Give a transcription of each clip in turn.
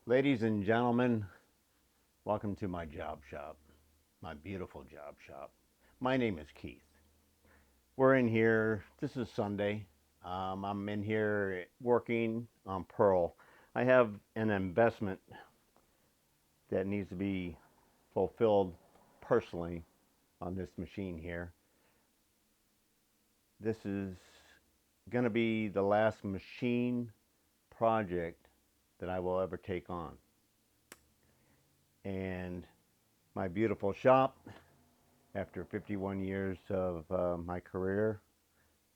Ladies and gentlemen, welcome to my job shop, my beautiful job shop. My name is Keith. We're in here, this is Sunday. I'm in here working on Pearl. I have an investment that needs to be fulfilled personally on this machine here. This is going to be the last machine project that I will ever take on. And my beautiful shop, after 51 years of my career,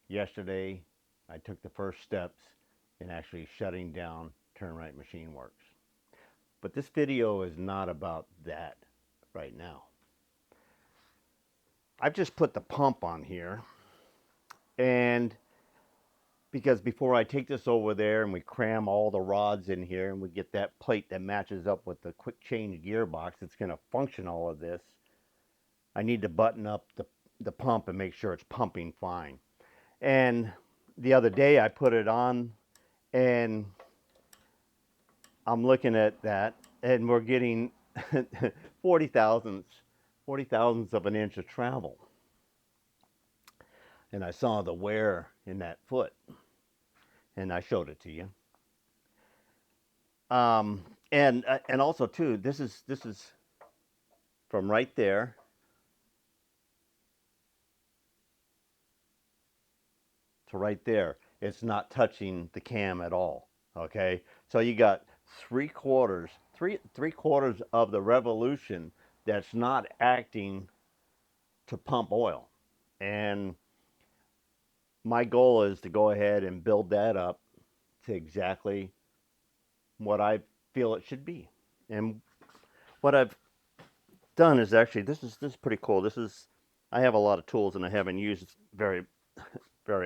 yesterday I took the first steps in actually shutting down Turn Wright Machine Works. But this video is not about that right now. I've just put the pump on here, and because before I take this over there and we cram all the rods in here and we get that plate that matches up with the quick change gearbox that's going to function all of this, I need to button up the pump and make sure it's pumping fine. And the other day I put it on and I'm looking at that and we're getting 40 thousandths of an inch of travel. And I saw the wear in that foot and I showed it to you. And also too, this is from right there to right there. It's not touching the cam at all. Okay, so you got three quarters of the revolution that's not acting to pump oil. And my goal is to go ahead and build that up to exactly what I feel it should be. And what I've done is actually this is pretty cool. I have a lot of tools and I haven't used very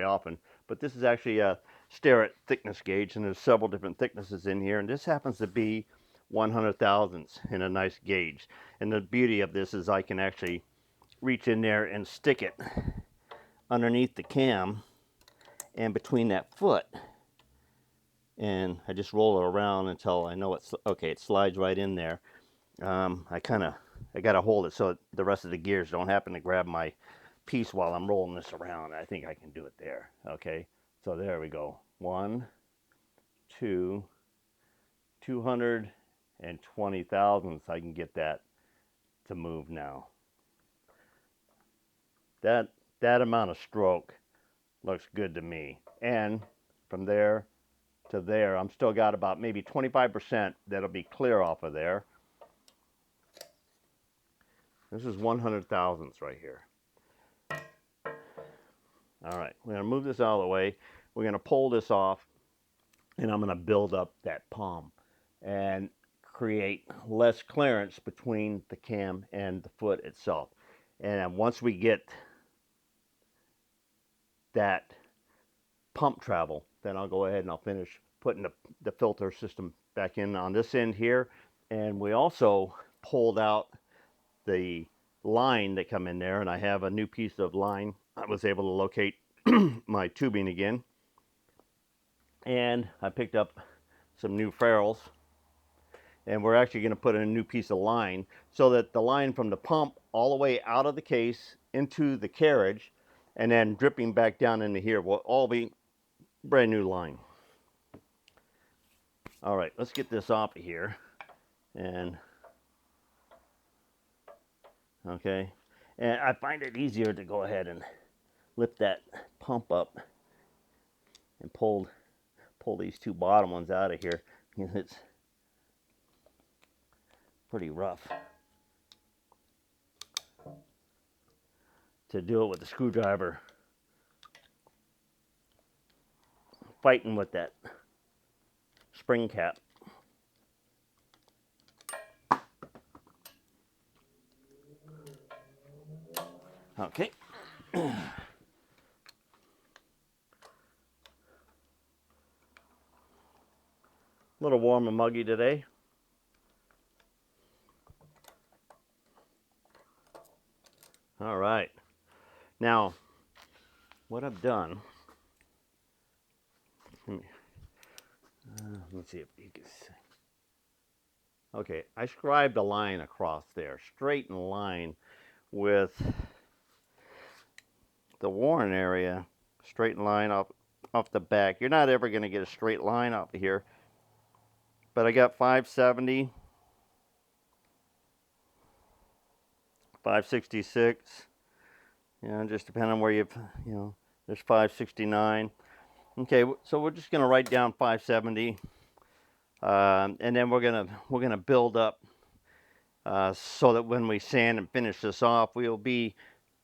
often, but this is actually a Starrett thickness gauge, and there's several different thicknesses in here, and this happens to be 100 thousandths in a nice gauge. And the beauty of this is I can actually reach in there and stick it underneath the cam and between that foot, and I just roll it around until I know it's okay. It slides right in there. I gotta hold it so the rest of the gears don't happen to grab my piece while I'm rolling this around. I think I can do it there. Okay, so there we go. 1, 2, 220 thousandths. I can get that to move now. That amount of stroke looks good to me. And from there to there, I'm still got about maybe 25% that'll be clear off of there. This is 100 thousandths right here. All right, we're gonna move this out of the way. We're gonna pull this off, and I'm gonna build up that palm and create less clearance between the cam and the foot itself. And once we get that pump travel, then I'll go ahead and I'll finish putting the filter system back in on this end here. And we also pulled out the line that come in there, and I have a new piece of line. I was able to locate my tubing again, and I picked up some new ferrules, and we're actually going to put in a new piece of line so that the line from the pump all the way out of the case into the carriage and then dripping back down into here will all be brand new line. All right, let's get this off of here. And okay, and I find it easier to go ahead and lift that pump up and pull these two bottom ones out of here. It's pretty rough to do it with the screwdriver, fighting with that spring cap. Okay. A little warm and muggy today. All right. Now, what I've done, let's see if you can see. Okay, I scribed a line across there, straighten line with the worn area, straighten line off the back. You're not ever going to get a straight line off of here, but I got 570, 566. Just depending on where there's 569. Okay, so we're just going to write down 570, and then we're gonna build up so that when we sand and finish this off, we'll be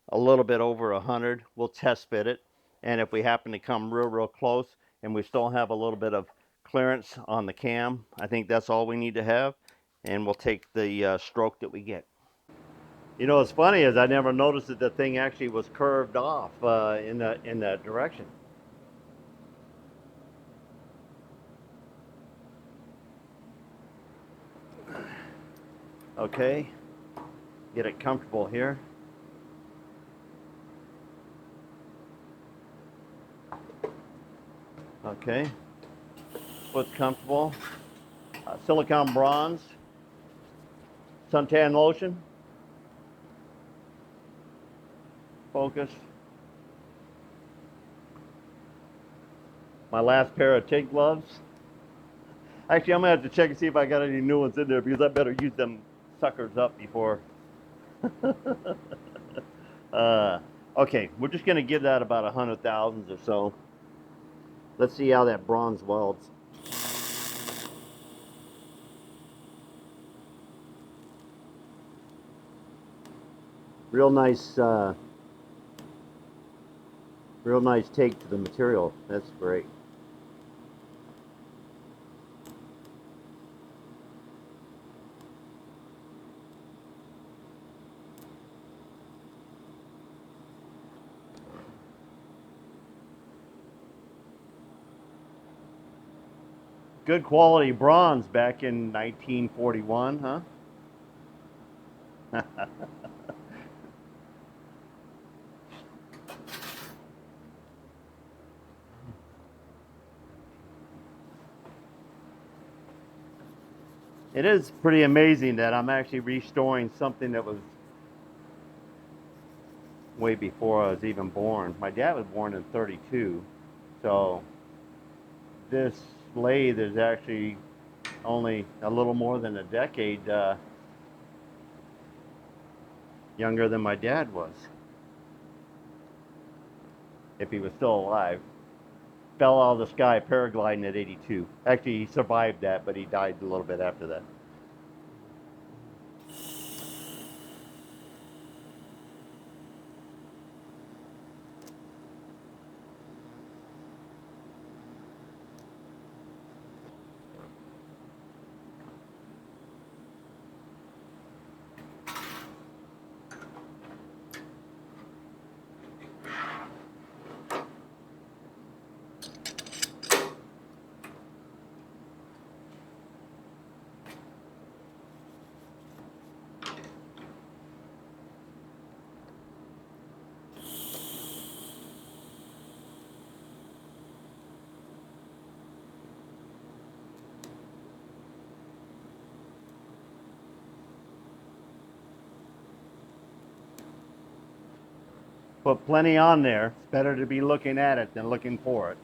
a little bit over 100. We'll test fit it, and if we happen to come real close and we still have a little bit of clearance on the cam, I think that's all we need to have, and we'll take the stroke that we get. You know, what's funny is I never noticed that the thing actually was curved off in that direction. Okay, get it comfortable here. Okay, foot's comfortable. Silicone bronze, suntan lotion, focus. My last pair of TIG gloves. Actually, I'm gonna have to check and see if I got any new ones in there because I better use them suckers up before. Okay, we're just gonna give that about 100 thousandths or so. Let's see how that bronze welds. Real nice take to the material. That's great. Good quality bronze back in 1941, huh? It is pretty amazing that I'm actually restoring something that was way before I was even born. My dad was born in 32, so this lathe is actually only a little more than a decade younger than my dad was, if he was still alive. Fell out of the sky paragliding at 82. Actually, he survived that, but he died a little bit after that. Put plenty on there. It's better to be looking at it than looking for it.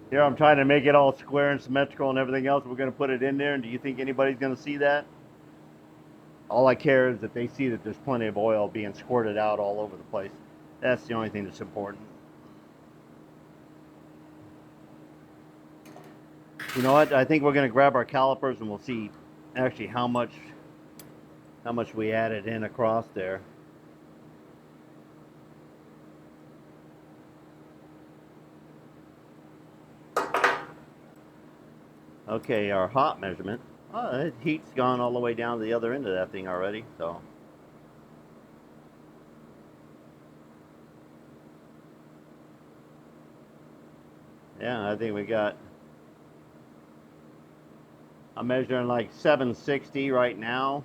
Here I'm trying to make it all square and symmetrical and everything else. We're going to put it in there, and do you think anybody's going to see that? All I care is that they see that there's plenty of oil being squirted out all over the place. That's the only thing that's important. You know what? I think we're going to grab our calipers and we'll see actually how much we added in across there. Okay, our hot measurement. Oh, the heat's gone all the way down to the other end of that thing already. So Yeah, I think we got, I'm measuring like 760 right now.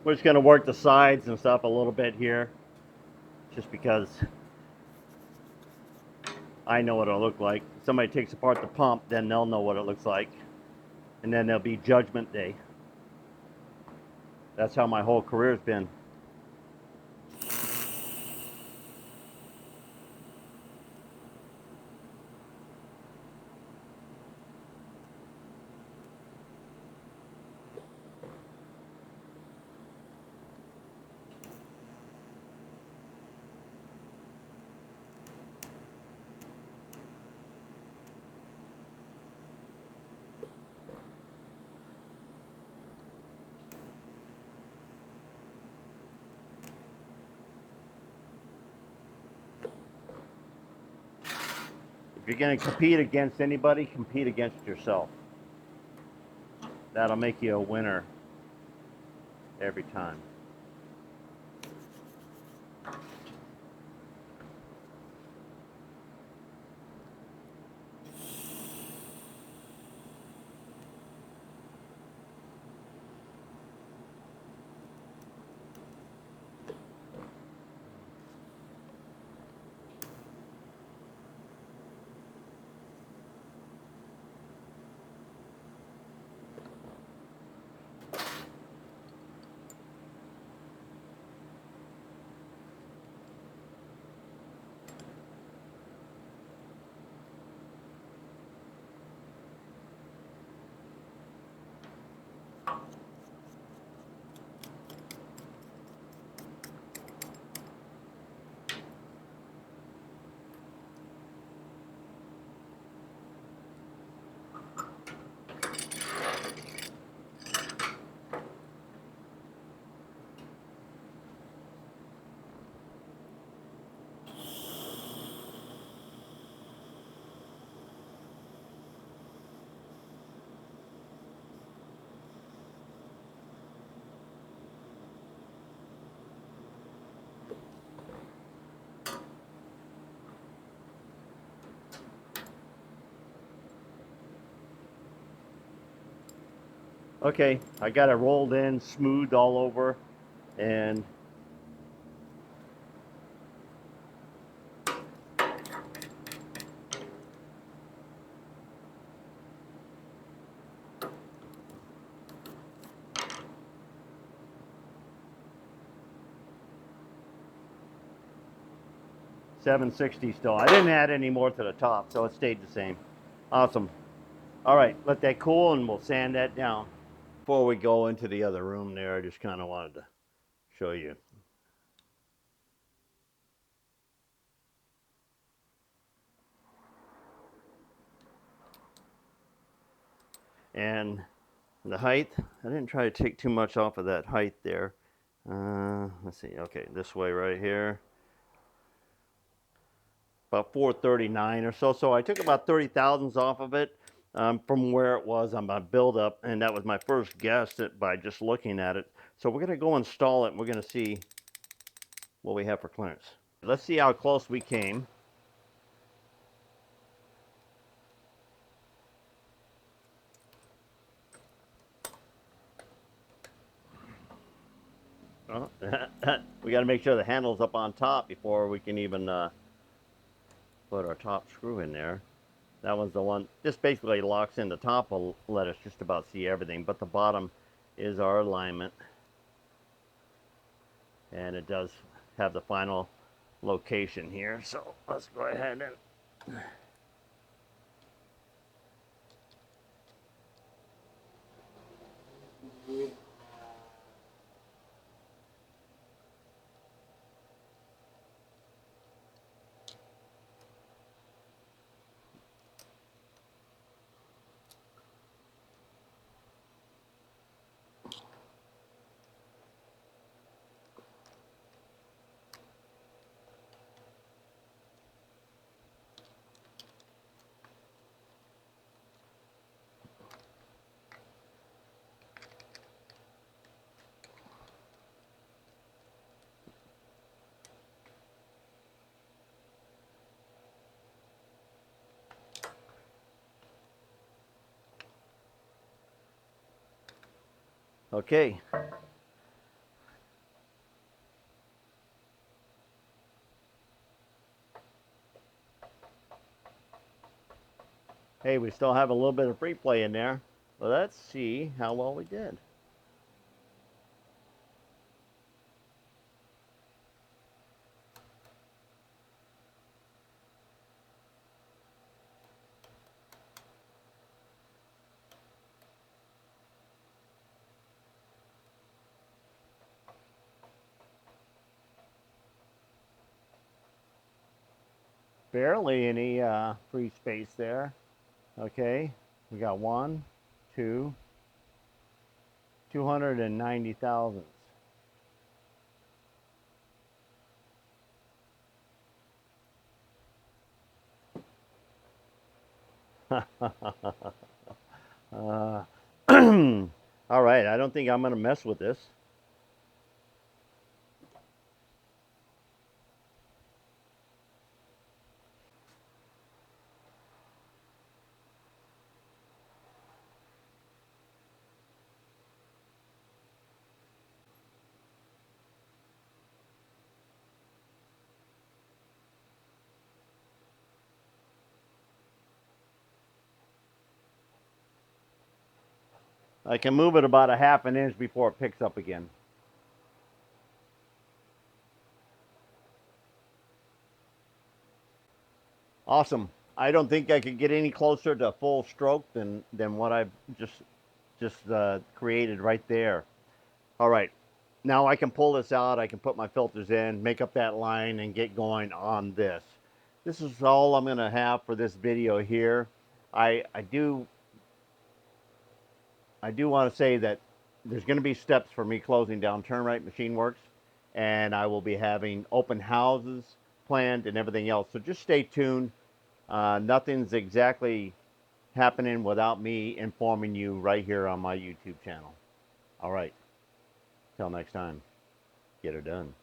We're just gonna work the sides and stuff a little bit here, just because I know what it'll look like. If somebody takes apart the pump, then they'll know what it looks like. And then there'll be judgment day. That's how my whole career's been. If you're gonna compete against anybody, compete against yourself. That'll make you a winner every time. Okay, I got it rolled in, smoothed all over, and $760 still. I didn't add any more to the top, so it stayed the same. Awesome. All right, let that cool and we'll sand that down. Before we go into the other room there, I just kind of wanted to show you. And the height, I didn't try to take too much off of that height there. Let's see, okay, this way right here. About 439 or so. So I took about 30 thousandths off of it from where it was on my buildup, and that was my first guess by just looking at it. So we're gonna go install it and we're gonna see what we have for clearance. Let's see how close we came. Oh, we got to make sure the handle's up on top before we can even put our top screw in there. That one's the one. This basically locks in the top. Will let us just about see everything, but the bottom is our alignment, and it does have the final location here. So let's go ahead and Okay. Hey, we still have a little bit of free play in there. Well, let's see how well we did. Barely any free space there. Okay, we got one, two, 290 thousandths. uh, all right, I don't think I'm going to mess with this. I can move it about a half an inch before it picks up again. Awesome. I don't think I could get any closer to full stroke than what I've just created right there. All right. Now I can pull this out. I can put my filters in, make up that line, and get going on this. This is all I'm going to have for this video here. I, I do I do want to say that there's going to be steps for me closing down Turn Wright Machine Works, and I will be having open houses planned and everything else. So just stay tuned. Nothing's exactly happening without me informing you right here on my YouTube channel. All right. Till next time. Get her done.